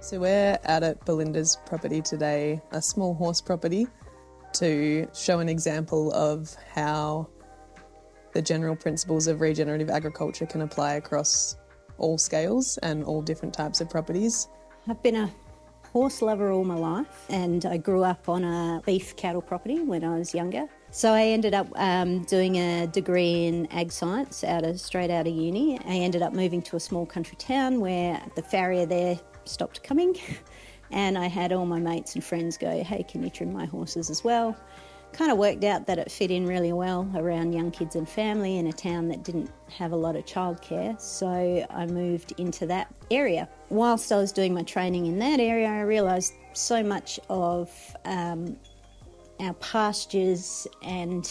So we're out at Belinda's property today, a small horse property, to show an example of how the general principles of regenerative agriculture can apply across all scales and all different types of properties. I've been a horse lover all my life, and I grew up on a beef cattle property when I was younger. So I ended up doing a degree in ag science straight out of uni. I ended up moving to a small country town where the farrier there stopped coming, and I had all my mates and friends go, hey, can you trim my horses as well? Kind of worked out that it fit in really well around young kids and family in a town that didn't have a lot of childcare, so I moved into that area. Whilst I was doing my training in that area, I realised so much of our pastures and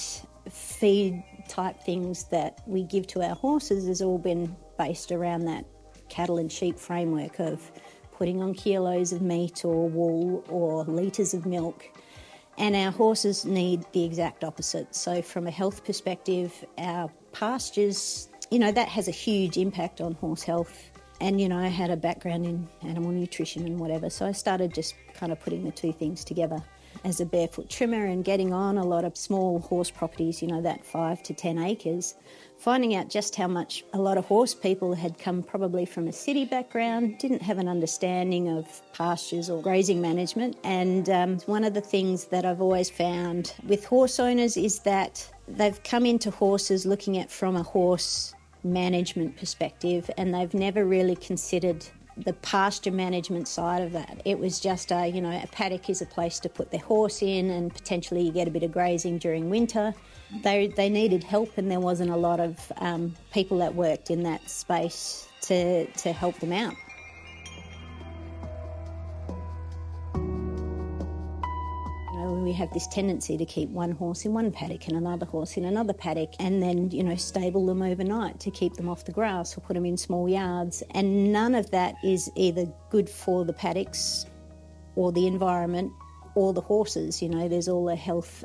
feed type things that we give to our horses has all been based around that cattle and sheep framework of putting on kilos of meat or wool or litres of milk. And our horses need the exact opposite. So from a health perspective, our pastures, that has a huge impact on horse health. And, I had a background in animal nutrition and whatever, so I started just kind of putting the two things together as a barefoot trimmer and getting on a lot of small horse properties, that 5 to 10 acres, finding out just how much a lot of horse people had come probably from a city background, didn't have an understanding of pastures or grazing management. And one of the things that I've always found with horse owners is that they've come into horses looking at from a horse management perspective, and they've never really considered the pasture management side of that. It was just a paddock is a place to put their horse in, and potentially you get a bit of grazing during winter. They needed help, and there wasn't a lot of people that worked in that space to help them out. We have this tendency to keep one horse in one paddock and another horse in another paddock, and then, stable them overnight to keep them off the grass or put them in small yards. And none of that is either good for the paddocks or the environment or the horses. There's all the health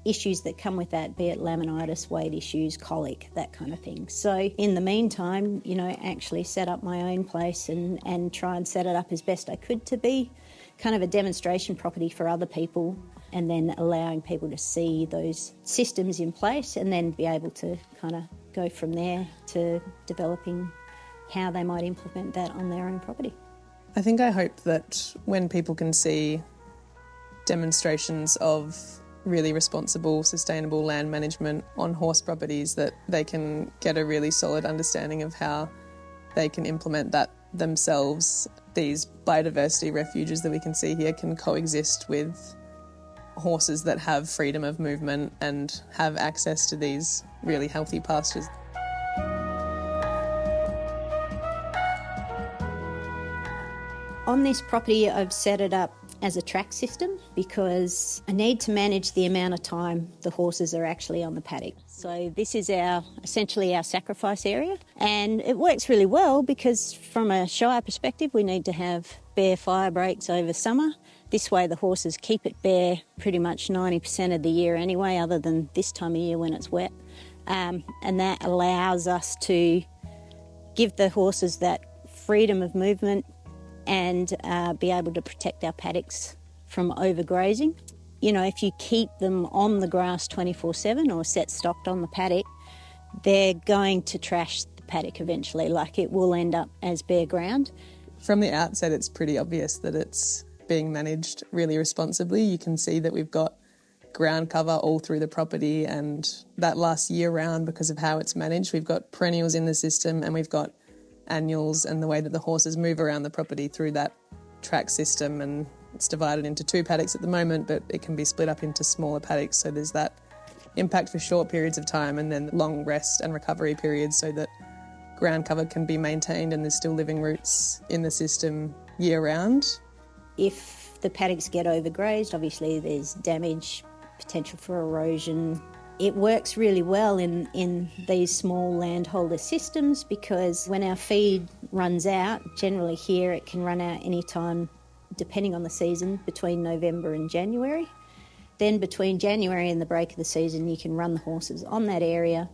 issues that come with that, be it laminitis, weight issues, colic, that kind of thing. So in the meantime, actually set up my own place and try and set it up as best I could to be kind of a demonstration property for other people, and then allowing people to see those systems in place and then be able to kind of go from there to developing how they might implement that on their own property. I hope that when people can see demonstrations of really responsible, sustainable land management on horse properties, that they can get a really solid understanding of how they can implement that themselves. These biodiversity refuges that we can see here can coexist with horses that have freedom of movement and have access to these really healthy pastures. On this property, I've set it up as a track system because I need to manage the amount of time the horses are actually on the paddock. So this is essentially our sacrifice area, and it works really well because from a shire perspective we need to have bare fire breaks over summer. This way the horses keep it bare pretty much 90% of the year anyway, other than this time of year when it's wet, and that allows us to give the horses that freedom of movement and be able to protect our paddocks from overgrazing. If you keep them on the grass 24/7 or set stocked on the paddock, they're going to trash the paddock eventually. It will end up as bare ground. From the outset, it's pretty obvious that it's being managed really responsibly. You can see that we've got ground cover all through the property, and that lasts year round because of how it's managed. We've got perennials in the system, and we've got annuals, and the way that the horses move around the property through that track system. And it's divided into 2 paddocks at the moment, but it can be split up into smaller paddocks, so there's that impact for short periods of time and then long rest and recovery periods, so that ground cover can be maintained and there's still living roots in the system year round. If the paddocks get overgrazed, obviously there's damage, potential for erosion. It works really well in these small landholder systems because when our feed runs out, generally here it can run out any time, depending on the season, between November and January. Then between January and the break of the season, you can run the horses on that area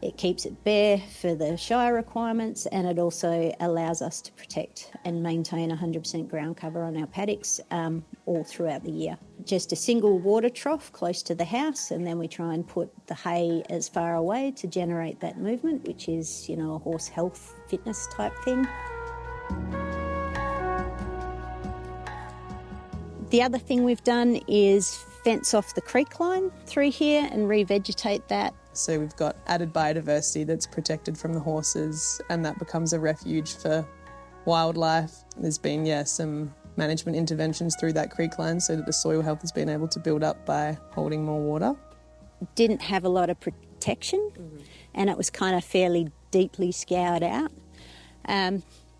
It keeps it bare for the shire requirements, and it also allows us to protect and maintain 100% ground cover on our paddocks all throughout the year. Just a single water trough close to the house, and then we try and put the hay as far away to generate that movement, which is, a horse health fitness type thing. The other thing we've done is fence off the creek line through here and revegetate that. So we've got added biodiversity that's protected from the horses, and that becomes a refuge for wildlife. There's been, some management interventions through that creek line so that the soil health has been able to build up by holding more water. Didn't have a lot of protection, and it was kind of fairly deeply scoured out.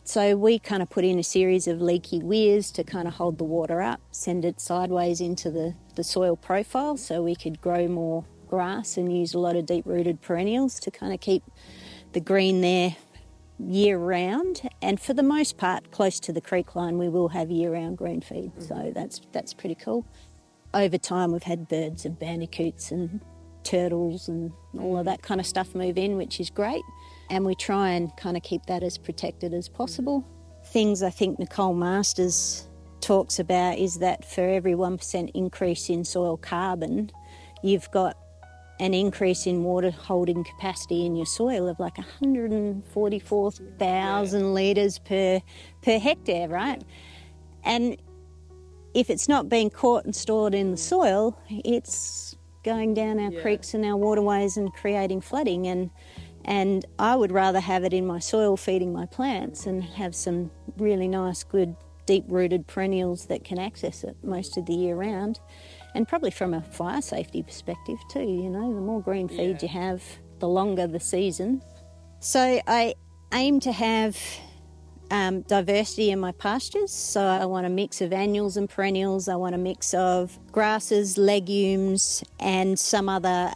So we kind of put in a series of leaky weirs to kind of hold the water up, send it sideways into the soil profile so we could grow more grass and use a lot of deep-rooted perennials to kind of keep the green there year-round. And for the most part, close to the creek line, we will have year-round green feed, so that's pretty cool. Over time, we've had birds and bandicoots and turtles and all of that kind of stuff move in, which is great. And we try and kind of keep that as protected as possible. Things I think Nicole Masters talks about is that for every 1% increase in soil carbon, you've got an increase in water holding capacity in your soil of like 144,000 litres per hectare, right? And if it's not being caught and stored in the soil, it's going down our creeks and our waterways and creating flooding. And I would rather have it in my soil feeding my plants and have some really nice, good, deep-rooted perennials that can access it most of the year round. And probably from a fire safety perspective too, the more green feed you have, the longer the season. So I aim to have diversity in my pastures. So I want a mix of annuals and perennials. I want a mix of grasses, legumes, and some other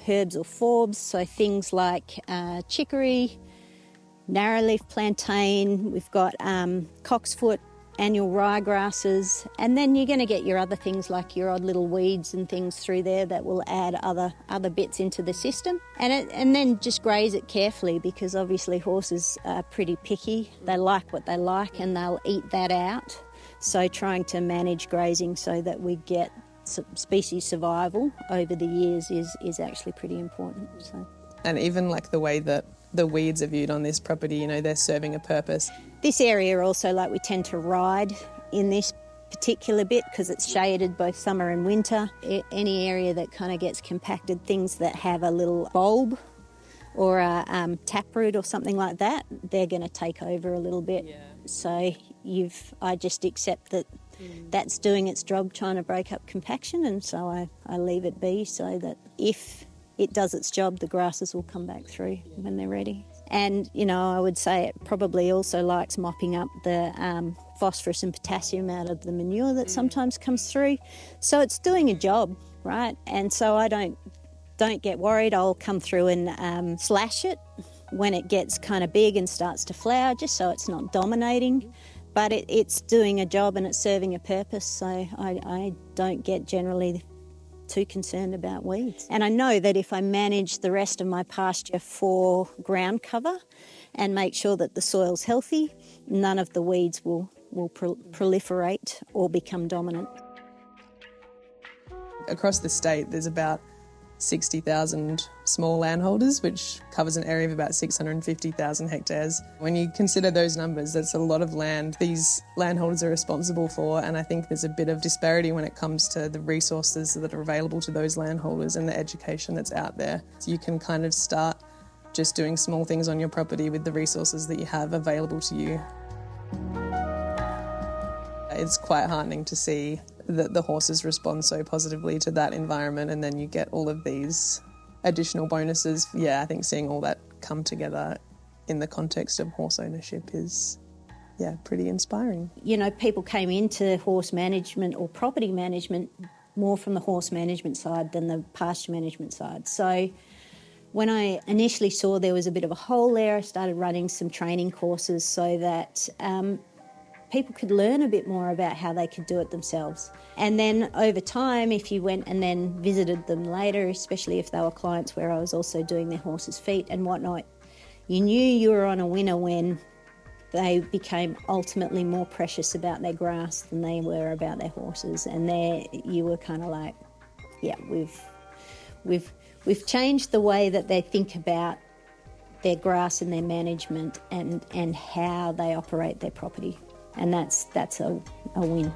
herbs or forbs. So things like chicory, narrowleaf plantain. We've got cocksfoot, annual ryegrasses, and then you're going to get your other things like your odd little weeds and things through there that will add other bits into the system. And then just graze it carefully, because obviously horses are pretty picky. They like what they like and they'll eat that out. So trying to manage grazing so that we get species survival over the years is actually pretty important. So. And even like the way that the weeds are viewed on this property, they're serving a purpose. This area also, we tend to ride in this particular bit because it's shaded both summer and winter. Any area that kind of gets compacted, things that have a little bulb or a taproot or something like that, they're going to take over a little bit. Yeah. So I just accept that that's doing its job trying to break up compaction, and so I leave it be so that if it does its job, the grasses will come back through when they're ready. And, I would say it probably also likes mopping up the phosphorus and potassium out of the manure that sometimes comes through. So it's doing a job, right? And so I don't get worried. I'll come through and slash it when it gets kind of big and starts to flower, just so it's not dominating. But it's doing a job and it's serving a purpose, so I don't get generally too concerned about weeds. And I know that if I manage the rest of my pasture for ground cover and make sure that the soil's healthy, none of the weeds will proliferate or become dominant. Across the state, there's about 60,000 small landholders, which covers an area of about 650,000 hectares. When you consider those numbers, that's a lot of land these landholders are responsible for, and I think there's a bit of disparity when it comes to the resources that are available to those landholders and the education that's out there. So you can kind of start just doing small things on your property with the resources that you have available to you. It's quite heartening to see that the horses respond so positively to that environment, and then you get all of these additional bonuses. I think seeing all that come together in the context of horse ownership is, pretty inspiring. People came into horse management or property management more from the horse management side than the pasture management side. So when I initially saw there was a bit of a hole there, I started running some training courses so that people could learn a bit more about how they could do it themselves. And then over time, if you went and then visited them later, especially if they were clients where I was also doing their horses' feet and whatnot, you knew you were on a winner when they became ultimately more precious about their grass than they were about their horses. And there you were kind of like, yeah, we've changed the way that they think about their grass and their management and how they operate their property. And that's a win.